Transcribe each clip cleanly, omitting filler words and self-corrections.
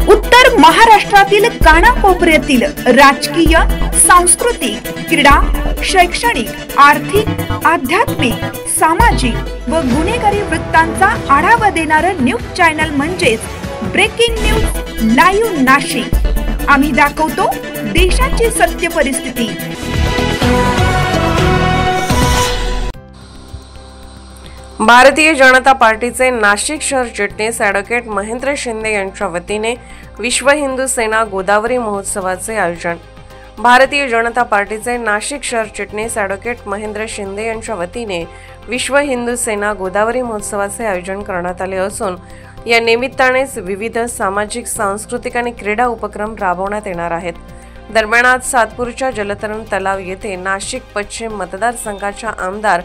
उत्तर महाराष्ट्रातील कानाकोपऱ्यातील राजकीय, सांस्कृतिक, क्रीडा, शैक्षणिक, आर्थिक, आध्यात्मिक, सामाजिक व गुन्हेगारी वृत्तांचा आढावा देणारं न्यूज चॅनल म्हणजेच ब्रेकिंग न्यूज लाईव्ह नाशिक। आम्ही दाखवतो देशाची सत्य परिस्थिती। भारतीय जनता पार्टीचे नाशिक शहर चिटणीस ॲडव्होकेट महेंद्र शिंदे यांच्या वतीने विश्व हिंदू सेना गोदावरी महोत्सवाचे आयोजन। भारतीय जनता पार्टीचे नाशिक शहर चिटणीस ॲडव्होकेट महेंद्र शिंदे यांच्या वतीने विश्व हिंदू सेना गोदावरी महोत्सवाचे आयोजन करण्यात आले असून या निमित्तानेच विविध सामाजिक, सांस्कृतिक आणि क्रीडा उपक्रम राबवण्यात येणार आहेत। दरम्यान आज सातपूरच्या जलतरण तलाव येथे नाशिक पश्चिम मतदारसंघाच्या आमदार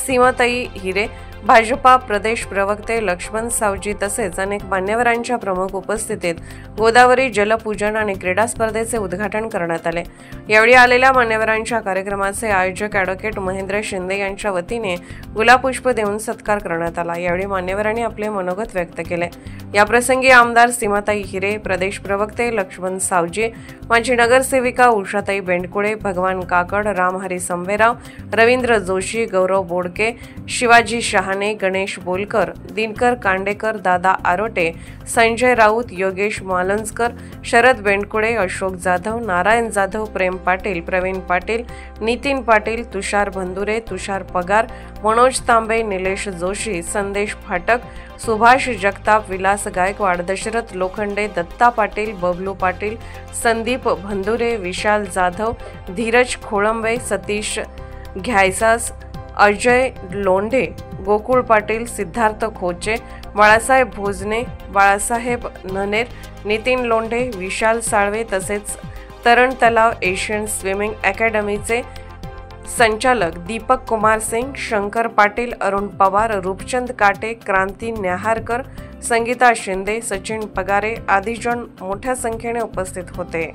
सीमाताई हिरे, भाजपा प्रदेश प्रवक्ते लक्ष्मण सावजी तसेच अनेक मान्यवरांच्या प्रमुख उपस्थितीत गोदावरी जलपूजन आणि क्रीडा स्पर्धेचे उद्घाटन करण्यात आले। यावेळी आलेल्या मान्यवरांच्या कार्यक्रमाचे आयोजक ॲडव्होकेट महेंद्र शिंदे यांच्या वतीने गुलाबपुष्प देऊन सत्कार करण्यात आला। यावेळी मान्यवरांनी आपले मनोगत व्यक्त केले। याप्रसंगी आमदार सीमाताई हिरे, प्रदेश प्रवक्ते लक्ष्मण सावजी, माजी नगरसेविका उषाताई बेंडकुळे, भगवान काकड, रामहरी संभेराव, रवींद्र जोशी, गौरव बोडके, शिवाजी शहाणे, गणेश बोलकर, दिनकर कांडेकर, दादा आरोटे, संजय राऊत, योगेश मालंजकर, शरद बेंडकुळे, अशोक जाधव, नारायण जाधव, प्रेम पाटील, प्रवीण पाटील, नितीन पाटील, तुषार भंदुरे, तुषार पगार, मनोज तांबे, निलेश जोशी, संदेश फाटक, सुभाष जगताप, विलास गायकवाड, दशरथ लोखंडे, दत्ता पाटील, बबलू पाटील, संदीप भंदुरे, विशाल जाधव, धीरज खोळंबे, सतीश घ्यायसास, अजय लोंढे, गोकुळ पाटील, सिद्धार्थ खोचे, बाळासाहेब भोजने, बाळासाहेब ननेर, नितीन लोंढे, विशाल साळवे तसेच तरण तलाव एशियन स्विमिंग अकॅडमीचे संचालक दीपक कुमार सिंग, शंकर पाटील, अरुण पवार, रूपचंद काटे, क्रांती न्याहारकर, संगीता शिंदे, सचिन पगारे आदी जण मोठ्या संख्येने उपस्थित होते।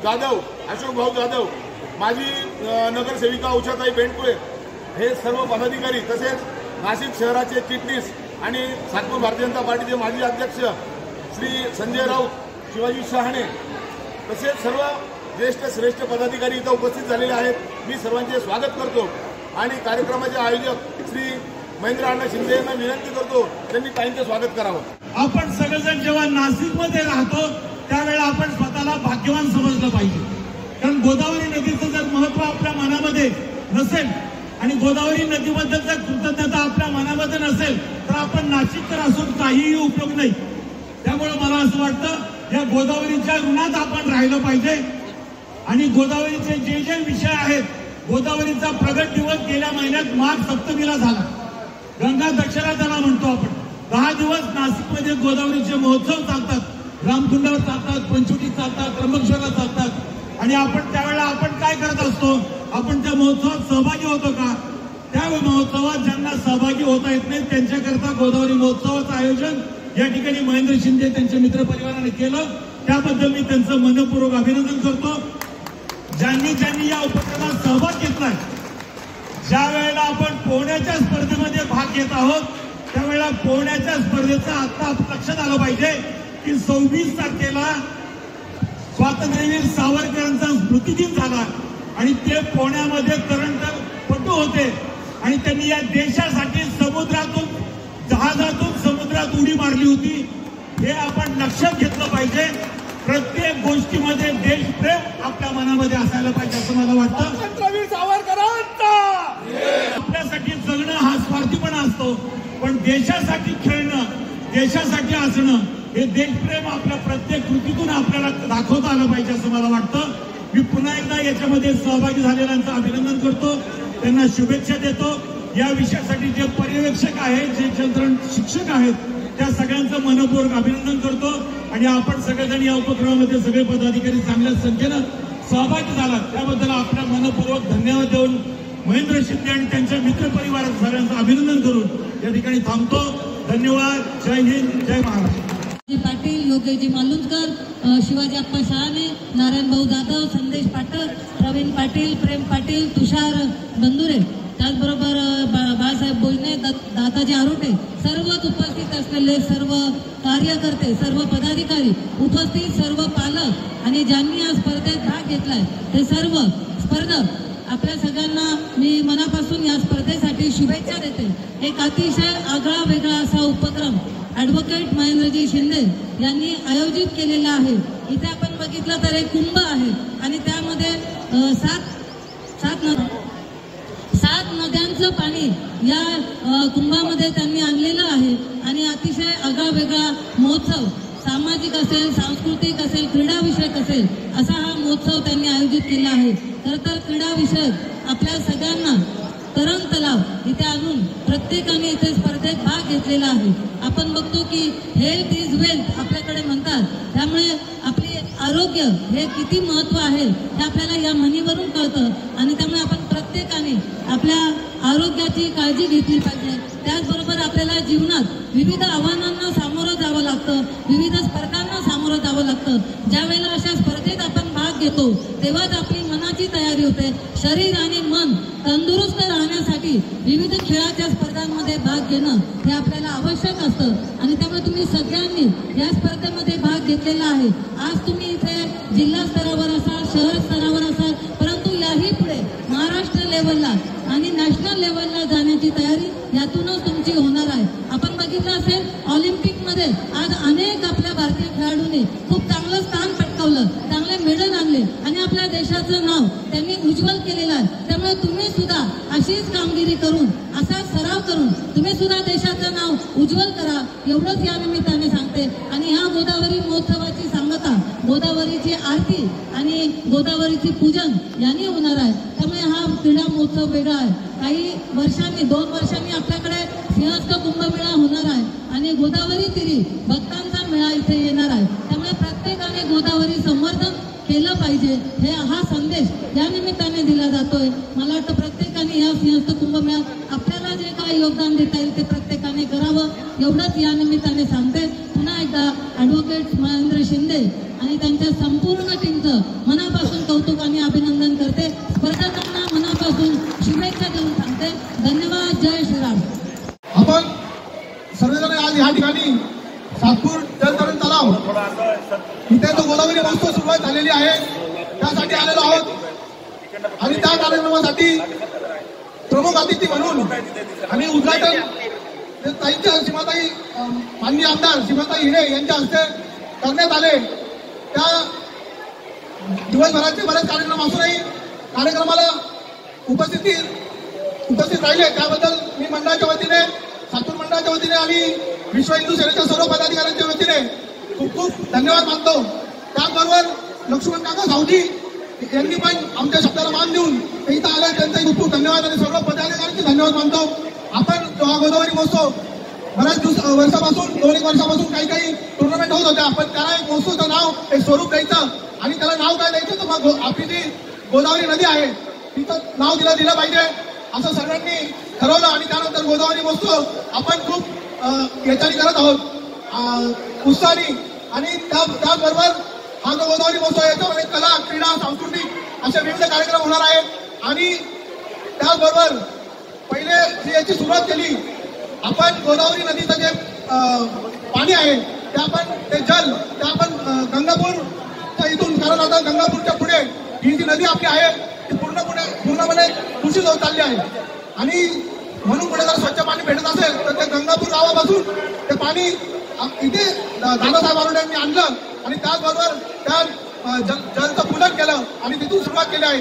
जाधव, अशोक भाऊ जाधव, माजी नगरसेविका उषाताई बेंडकुळे, हे सर्व पदाधिकारी, तसेच नाशिक शहराचे चिटणीस आणि सातपूर भारतीय जनता पार्टीचे माजी अध्यक्ष श्री संजय राऊत, शिवाजी शहाणे, तसेच सर्व ज्येष्ठ श्रेष्ठ पदाधिकारी इथं उपस्थित झालेले आहेत. मी सर्वांचे स्वागत करतो आणि कार्यक्रमाचे आयोजक श्री महेंद्र अण्णा शिंदे यांना विनंती करतो त्यांनी ताईंचे स्वागत करावं. आपण सगळेजण जेव्हा नाशिकमध्ये राहतो त्यावेळेला आपण स्वतःला भाग्यवान समजलं पाहिजे, कारण गोदावरी नदीचं जर महत्व आपल्या मनामध्ये नसेल आणि गोदावरी नदीबद्दल जर कृतज्ञता आपल्या मनामध्ये नसेल तर आपण नाशिककर असून काहीही उपयोग नाही. त्यामुळे मला असं वाटतं या गोदावरीच्या ऋणात आपण राहिलं पाहिजे आणि गोदावरीचे जे जे विषय आहेत, गोदावरीचा प्रगट दिवस गेल्या महिन्यात माघ सप्तमीला झाला, गंगा दक्षिणा त्याला म्हणतो आपण. 10 दिवस नाशिकमध्ये गोदावरीचे महोत्सव चालतात, रामकुंडावर चालतात, पंचवटीत चालतात, त्र्यंबकेश्वरला चालतात आणि आपण त्यावेळेला आपण काय करत असतो, आपण त्या महोत्सवात सहभागी होतो का? त्या महोत्सवात ज्यांना सहभागी होता येत नाही त्यांच्याकरता गोदावरी महोत्सवाचं आयोजन या ठिकाणी महेंद्र शिंदे त्यांच्या मित्रपरिवाराने केलं, त्याबद्दल मी त्यांचं मनपूर्वक अभिनंदन करतो. ज्यांनी ज्यांनी या उपक्रमात सहभाग घेतलाय, ज्या वेळेला आपण पोहण्याच्या स्पर्धेमध्ये भाग घेत आहोत त्यावेळेला पोहण्याच्या स्पर्धेचं आता लक्षात आलं पाहिजे की 26 तारखेला स्वातंत्र्यवीर सावरकरांचा स्मृतिदिन झाला आणि ते पोहण्यामध्ये करंडकपटू होते आणि त्यांनी या देशासाठी समुद्रातून, जहाजातून समुद्रात उडी मारली होती. हे आपण लक्षात घेतलं पाहिजे. प्रत्येक गोष्टीमध्ये देशप्रेम आपल्या मनामध्ये असायला पाहिजे असं मला वाटतं. स्वातंत्र्यवीर सावरकरांचा आपल्यासाठी जगणं हा स्वार्थीपणा असतो, पण देशासाठी खेळणं, देशासाठी असणं हे देशप्रेम आपल्या प्रत्येक कृतीतून आपल्याला दाखवता आलं पाहिजे असं मला वाटतं. मी पुन्हा एकदा याच्यामध्ये सहभागी झालेल्यांचं अभिनंदन करतो, त्यांना शुभेच्छा देतो. या विषयासाठी जे पर्यवेक्षक आहेत, जे यंत्रण शिक्षक आहेत, त्या सगळ्यांचं मनपूर्वक अभिनंदन करतो आणि आपण सगळेजण या उपक्रमामध्ये सगळे पदाधिकारी चांगल्या संख्येनं सहभागी झाला त्याबद्दल आपल्या मनपूर्वक धन्यवाद देऊन महेंद्र शिंदे आणि त्यांच्या मित्रपरिवारात सगळ्यांचं अभिनंदन करून या ठिकाणी थांबतो. धन्यवाद. जय हिंद, जय महाराष्ट्र. पाटील, योगेशजी मालुंजकर, शिवाजी अप्पा शहाणे, नारायण भाऊ जाधव, संदेश पाटक, प्रवीण पाटील, प्रेम पाटील, तुषार बंदुरे, त्याचबरोबर बाळासाहेब बोजने, दादाजी आरोटे, सर्वच उपस्थित असलेले सर्व कार्यकर्ते, सर्व पदाधिकारी, उपस्थित सर्व पालक आणि ज्यांनी या स्पर्धेत भाग घेतलाय ते सर्व स्पर्धक, आपल्या सगळ्यांना मी मनापासून या स्पर्धेसाठी शुभेच्छा देते. एक अतिशय आगळा वेगळा असा उपक्रम ॲडव्होकेट महेंद्रजी शिंदे यांनी आयोजित केलेला आहे. इथे आपण बघितलं तर एक कुंभ आहे आणि त्यामध्ये सात नद्यांचं पाणी या कुंभामध्ये त्यांनी आणलेलं आहे आणि अतिशय आगळा वेगळा महोत्सव, सामाजिक असेल, सांस्कृतिक असेल, क्रीडा विषयक असेल, असा हा महोत्सव त्यांनी आयोजित केला आहे. खरं तर क्रीडा विषयक आपल्या सगळ्यांना तरण तलाव इथे आणून प्रत्येकाने इथे स्पर्धेत भाग घेतलेला आहे. आपण बघतो की हेल्थ इज वेल्थ आपल्याकडे म्हणतात, त्यामुळे आपले आरोग्य हे किती महत्त्व आहे हे आपल्याला या म्हणीवरून कळतं आणि त्यामुळे आपण प्रत्येकाने आपल्या आरोग्याची काळजी घेतली पाहिजे. त्याचबरोबर आपल्याला जीवनात विविध आव्हानांना सामोरं जावं लागतं, विविध स्पर्धांना सामोरं जावं लागतं. ज्या वेळेला अशा स्पर्धेत आपण भाग घेतो तेव्हाच आपली मनाची तयारी होते. शरीर आणि मन तंदुरुस्त राहण्यासाठी विविध खेळाच्या स्पर्धांमध्ये भाग घेणं हे आपल्याला आवश्यक असतं आणि त्यामुळे तुम्ही सगळ्यांनी या स्पर्धेमध्ये भाग घेतलेला आहे. आज तुम्ही इथे जिल्हा स्तरावर असाल, शहर स्तरावर असाल, परंतु याही पुढे महाराष्ट्र लेवलला आणि नॅशनल लेवलला जाण्याची तयारी यातूनच तुमची होणार आहे. आपण बघितलं असेल ऑलिम्पिकमध्ये आज अनेक आपल्या भारतीय खेळाडूंनी खूप चांगलं स्थान पटकावलं, चांगले मेडल आणले आणि आपल्या देशाचं नाव त्यांनी उज्ज्वल केलेलं आहे. त्यामुळे तुम्ही सुद्धा अशीच कामगिरी करून, असा सराव करून तुम्ही सुद्धा देशाचं नाव उज्ज्वल करा, एवढंच या निमित्ताने सांगते. आणि ह्या गोदावरी महोत्सवाची सांगता, गोदावरीची आरती आणि गोदावरीची पूजन यांनी होणार आहे. त्यामुळे हा क्रीडा महोत्सव वेगळा आहे. काही वर्षांनी, 2 वर्षांनी आपल्याकडे सिंहस्थ कुंभमेळा होणार आहे आणि गोदावरी तीरी भक्तांचा मेळा इथे येणार आहे. त्यामुळे प्रत्येकाने गोदावरी संवर्धन केलं पाहिजे, हे हा संदेश या निमित्ताने दिला जातोय. मला वाटतं प्रत्येकाने या सिंहस्थ कुंभमेळ्यात आपल्याला जे काही योगदान देता येईल ते प्रत्येकाने करावं, एवढंच या निमित्ताने सांगते. पुन्हा एकदा ॲडव्होकेट महेंद्र शिंदे आणि आणि त्यांच्या संपूर्ण टीमचं मनापासून कौतुक आणि अभिनंदन करते. स्पर्धकांना मनापासून शुभेच्छा देऊन सांगते. धन्यवाद. जय श्रीराम. आपण सर्वजण आज या ठिकाणी सातपूर जलतरण तलाव इथे तो गोदावरी महोत्सव सुरुवात झालेली आहे त्यासाठी आलेलो आहोत आणि त्या कार्यक्रमासाठी प्रमुख अतिथी म्हणून आणि उद्घाटन ताईंच्या सीमाताई माननीय आमदार सीमाताई हिरे यांच्या हस्ते करण्यात आले. त्या दिवसभराचे बरेच कार्यक्रम असूनही कार्यक्रमाला उपस्थित राहिले त्याबद्दल मी मंडळाच्या वतीने सातपूर मंडळाच्या वतीने आणि विश्व हिंदू सेनेच्या सर्व पदाधिकाऱ्यांच्या वतीने खूप खूप धन्यवाद मानतो. त्याचबरोबर लक्ष्मण काका सावजी यांनी पण आमच्या शब्दाला मान देऊन इथं आले त्यांचाही खूप खूप धन्यवाद आणि सर्व पदाधिकाऱ्यांचे धन्यवाद मानतो. आपण गोदावरी महोत्सव बऱ्याच वर्षापासून 2-1 वर्षापासून काही टुर्नामेंट होत होत्या पण त्याला एक महोत्सवचं नाव एक स्वरूप द्यायचं आणि त्याला नाव काय द्यायचं तर मग आपली जी गोदावरी नदी आहे तिचं नाव दिलं पाहिजे असं सर्वांनी ठरवलं आणि त्यानंतर गोदावरी महोत्सव आपण खूप याच्याने करत आहोत उत्साहाने. आणि त्याचबरोबर हा जो गोदावरी महोत्सव याच्यामध्ये कला क्रीडा सांस्कृतिक असे विविध कार्यक्रम होणार आहेत आणि त्याचबरोबर पहिले जी याची सुरुवात केली आपण गोदावरी नदीचं जे पाणी आहे ते आपण गंगापूरच्या इथून कारण आता गंगापूरच्या पुढे ही जी नदी आपली आहे ती पूर्णपणे दूषित होत चालली आहे आणि म्हणून पुढे जर स्वच्छ पाणी भेटत असेल तर ते गंगापूर गावापासून ते पाणी इथे दादासाहेब आरोडे यांनी आणलं आणि त्याचबरोबर त्या जलचं पूजन केलं आणि तिथून सुरुवात केली आहे.